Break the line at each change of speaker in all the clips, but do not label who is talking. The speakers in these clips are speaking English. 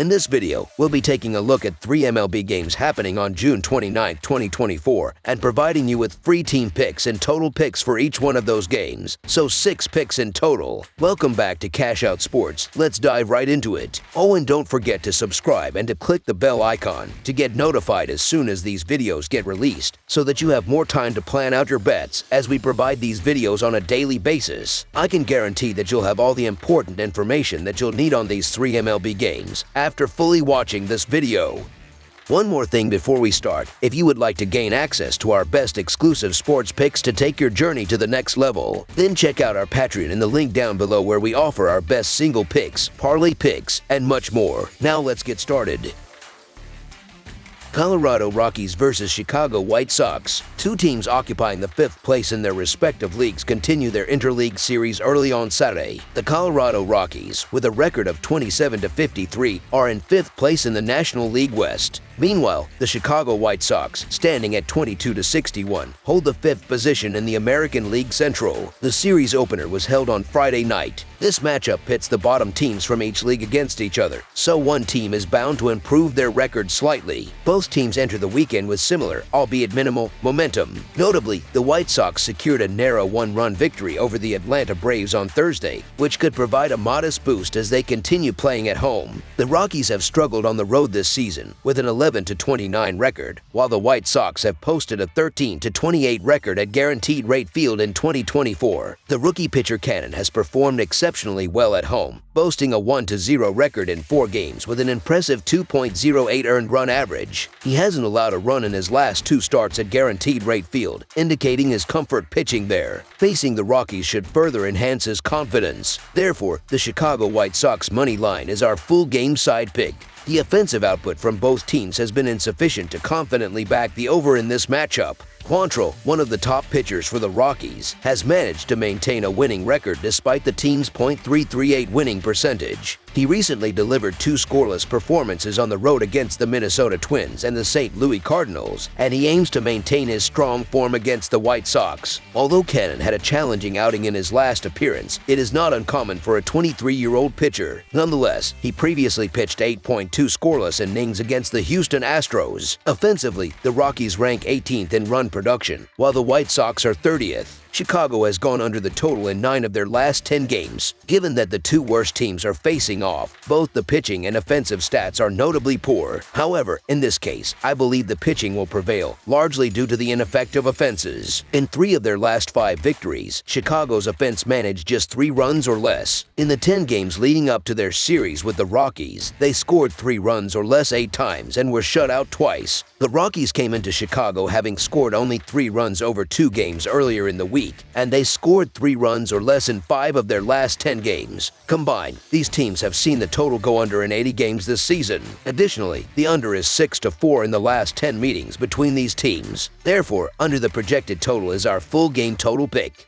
In this video, we'll be taking a look at 3 MLB games happening on June 29, 2024, and providing you with free team picks and total picks for each one of those games, so 6 picks in total. Welcome back to Cash Out Sports. Let's dive right into it. Oh, and don't forget to subscribe and to click the bell icon to get notified as soon as these videos get released, so that you have more time to plan out your bets as we provide these videos on a daily basis. I can guarantee that you'll have all the important information that you'll need on these 3 MLB games after fully watching this video. One more thing before we start, if you would like to gain access to our best exclusive sports picks to take your journey to the next level, then check out our Patreon in the link down below where we offer our best single picks, parlay picks, and much more. Now let's get started. Colorado Rockies versus Chicago White Sox. Two teams occupying the 5th place in their respective leagues continue their interleague series early on Saturday. The Colorado Rockies, with a record of 27-53, are in 5th place in the National League West. Meanwhile, the Chicago White Sox, standing at 22-61, hold the 5th position in the American League Central. The series opener was held on Friday night. This matchup pits the bottom teams from each league against each other, so one team is bound to improve their record slightly. Both teams enter the weekend with similar, albeit minimal, momentum. Notably, the White Sox secured a narrow 1-run victory over the Atlanta Braves on Thursday, which could provide a modest boost as they continue playing at home. The Rockies have struggled on the road this season, with an 11-29 record, while the White Sox have posted a 13-28 record at Guaranteed Rate Field in 2024. The rookie pitcher Cannon has performed exceptionally well at home, boasting a 1-0 record in 4 games with an impressive 2.08 earned run average. He hasn't allowed a run in his last 2 starts at Guaranteed Rate Field, indicating his comfort pitching there. Facing the Rockies should further enhance his confidence. Therefore, the Chicago White Sox money line is our full game side pick. The offensive output from both teams has been insufficient to confidently back the over in this matchup. Quantrill, one of the top pitchers for the Rockies, has managed to maintain a winning record despite the team's .338 winning percentage. He recently delivered 2 scoreless performances on the road against the Minnesota Twins and the St. Louis Cardinals, and he aims to maintain his strong form against the White Sox. Although Cannon had a challenging outing in his last appearance, it is not uncommon for a 23-year-old pitcher. Nonetheless, he previously pitched 8.2 scoreless innings against the Houston Astros. Offensively, the Rockies rank 18th in run production, while the White Sox are 30th. Chicago has gone under the total in 9 of their last 10 games. Given that the 2 worst teams are facing off, both the pitching and offensive stats are notably poor. However, in this case, I believe the pitching will prevail, largely due to the ineffective offenses. In 3 of their last 5 victories, Chicago's offense managed just 3 runs or less. In the 10 games leading up to their series with the Rockies, they scored 3 runs or less 8 times and were shut out twice. The Rockies came into Chicago having scored only 3 runs over 2 games earlier in the week, and they scored 3 runs or less in 5 of their last 10 games. Combined, these teams have seen the total go under in 80 games this season. Additionally, the under is 6-4 in the last 10 meetings between these teams. Therefore, under the projected total is our full game total pick.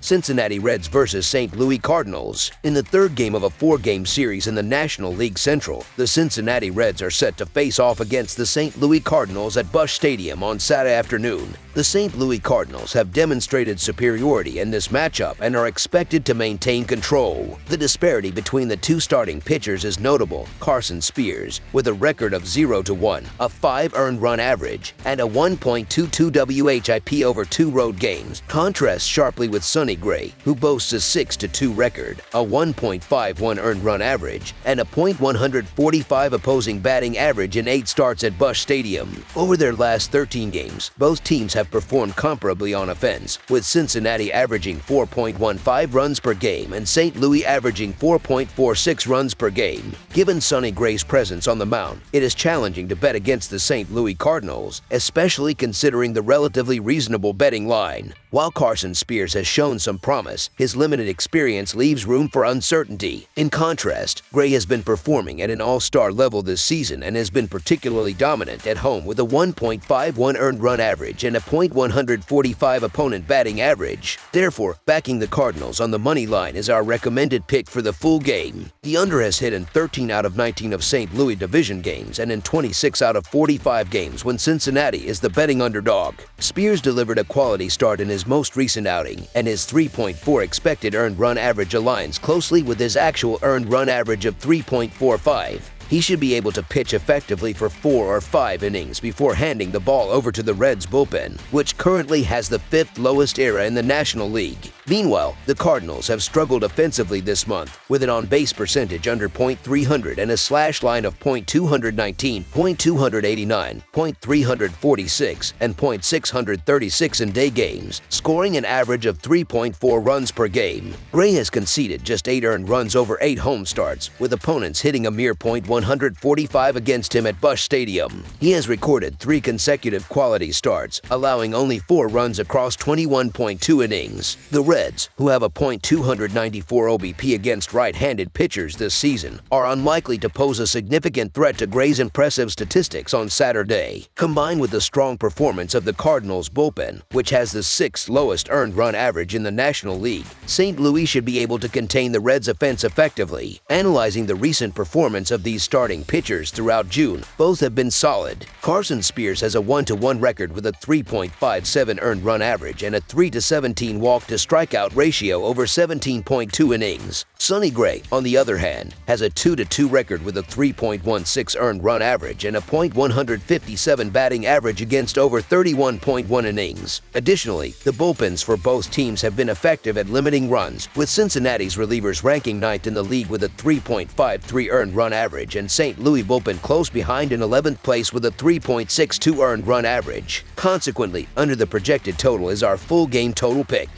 Cincinnati Reds versus St. Louis Cardinals. In the 3rd game of a 4-game series in the National League Central, the Cincinnati Reds are set to face off against the St. Louis Cardinals at Busch Stadium on Saturday afternoon. The St. Louis Cardinals have demonstrated superiority in this matchup and are expected to maintain control. The disparity between the 2 starting pitchers is notable. Carson Spears, with a record of 0-1, a 5 earned run average, and a 1.22 WHIP over 2 road games, contrasts sharply with Sonny Gray, who boasts a 6-2 record, a 1.51 earned run average, and a .145 opposing batting average in 8 starts at Busch Stadium. Over their last 13 games, both teams have performed comparably on offense, with Cincinnati averaging 4.15 runs per game and St. Louis averaging 4.46 runs per game. Given Sonny Gray's presence on the mound, it is challenging to bet against the St. Louis Cardinals, especially considering the relatively reasonable betting line. While Carson Spears has shown some promise, his limited experience leaves room for uncertainty. In contrast, Gray has been performing at an all-star level this season and has been particularly dominant at home with a 1.51 earned run average and a .145 opponent batting average. Therefore, backing the Cardinals on the money line is our recommended pick for the full game. The under has hit in 13 out of 19 of St. Louis division games and in 26 out of 45 games when Cincinnati is the betting underdog. Spears delivered a quality start in his his most recent outing, and his 3.4 expected earned run average aligns closely with his actual earned run average of 3.45. He should be able to pitch effectively for 4 or 5 innings before handing the ball over to the Reds bullpen, which currently has the 5th lowest ERA in the National League. Meanwhile, the Cardinals have struggled offensively this month, with an on-base percentage under .300 and a slash line of .219, .289, .346, and .636 in day games, scoring an average of 3.4 runs per game. Gray has conceded just 8 earned runs over 8 home starts, with opponents hitting a mere .145 against him at Busch Stadium. He has recorded 3 consecutive quality starts, allowing only 4 runs across 21.2 innings. The Reds, who have a .294 OBP against right-handed pitchers this season, are unlikely to pose a significant threat to Gray's impressive statistics on Saturday. Combined with the strong performance of the Cardinals bullpen, which has the 6th lowest earned run average in the National League, St. Louis should be able to contain the Reds' offense effectively. Analyzing the recent performance of these starting pitchers throughout June, both have been solid. Carson Spears has a 1-1 record with a 3.57 earned run average and a 3-17 walk-to-strikeout ratio over 17.2 innings. Sonny Gray, on the other hand, has a 2-2 record with a 3.16 earned run average and a .157 batting average against over 31.1 innings. Additionally, the bullpens for both teams have been effective at limiting runs, with Cincinnati's relievers ranking 9th in the league with a 3.53 earned run average and St. Louis bullpen close behind in 11th place with a 3.62 earned run average. Consequently, under the projected total is our full game total pick.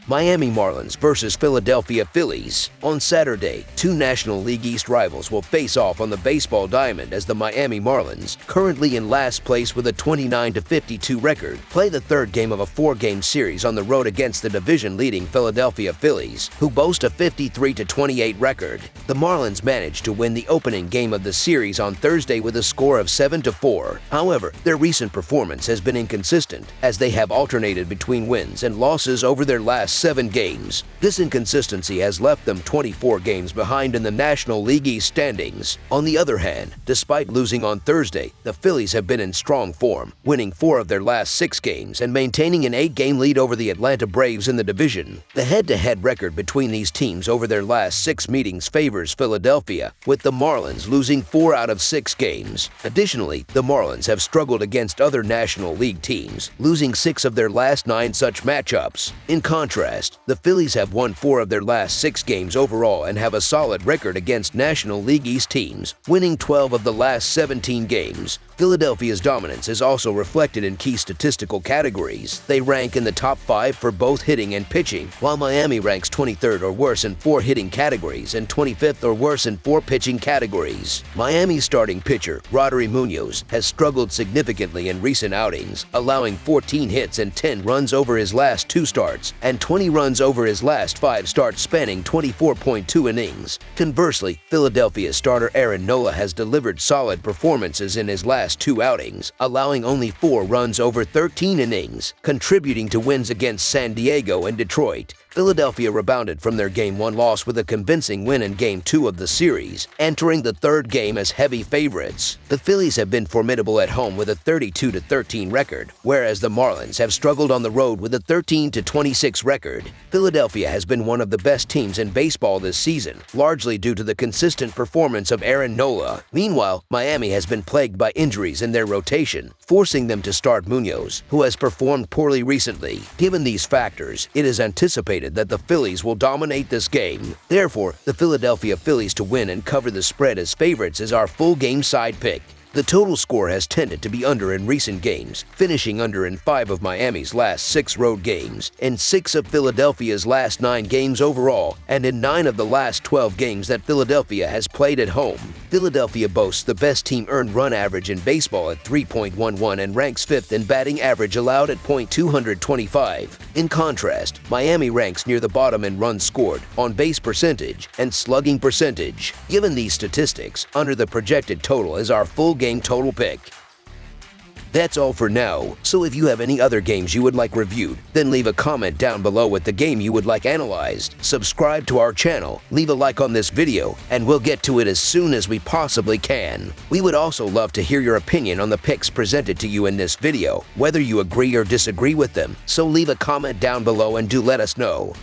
Miami Marlins versus Philadelphia Phillies. On Saturday, 2 National League East rivals will face off on the baseball diamond as the Miami Marlins, currently in last place with a 29-52 record, play the 3rd game of a 4-game series on the road against the division-leading Philadelphia Phillies, who boast a 53-28 record. The Marlins managed to win the opening game of the series on Thursday with a score of 7-4. However, their recent performance has been inconsistent, as they have alternated between wins and losses over their last 7 games. This inconsistency has left them 24 games behind in the National League East standings. On the other hand, despite losing on Thursday, the Phillies have been in strong form, winning 4 of their last 6 games and maintaining an 8-game lead over the Atlanta Braves in the division. The head-to-head record between these teams over their last 6 meetings favors Philadelphia, with the Marlins losing 4 out of 6 games. Additionally, the Marlins have struggled against other National League teams, losing 6 of their last 9 such matchups. In contrast, the Phillies have won 4 of their last 6 games overall and have a solid record against National League East teams, winning 12 of the last 17 games. Philadelphia's dominance is also reflected in key statistical categories. They rank in the top 5 for both hitting and pitching, while Miami ranks 23rd or worse in 4 hitting categories and 25th or worse in 4 pitching categories. Miami's starting pitcher, Rodri Munoz, has struggled significantly in recent outings, allowing 14 hits and 10 runs over his last 2 starts, and 20 runs over his last 5 starts spanning 24.2 innings. Conversely, Philadelphia starter Aaron Nola has delivered solid performances in his last 2 outings, allowing only 4 runs over 13 innings, contributing to wins against San Diego and Detroit. Philadelphia rebounded from their Game 1 loss with a convincing win in Game 2 of the series, entering the 3rd game as heavy favorites. The Phillies have been formidable at home with a 32-13 record, whereas the Marlins have struggled on the road with a 13-26 record. Philadelphia has been one of the best teams in baseball this season, largely due to the consistent performance of Aaron Nola. Meanwhile, Miami has been plagued by injuries in their rotation, forcing them to start Munoz, who has performed poorly recently. Given these factors, it is anticipated that the Phillies will dominate this game. Therefore, the Philadelphia Phillies to win and cover the spread as favorites is our full game side pick. The total score has tended to be under in recent games, finishing under in 5 of Miami's last 6 road games, in 6 of Philadelphia's last 9 games overall, and in 9 of the last 12 games that Philadelphia has played at home. Philadelphia boasts the best team earned run average in baseball at 3.11 and ranks 5th in batting average allowed at .225. In contrast, Miami ranks near the bottom in runs scored, on base percentage, and slugging percentage. Given these statistics, under the projected total is our full game total pick. That's all for now, so if you have any other games you would like reviewed, then leave a comment down below with the game you would like analyzed. Subscribe to our channel, leave a like on this video, and we'll get to it as soon as we possibly can. We would also love to hear your opinion on the picks presented to you in this video, whether you agree or disagree with them, so leave a comment down below and do let us know.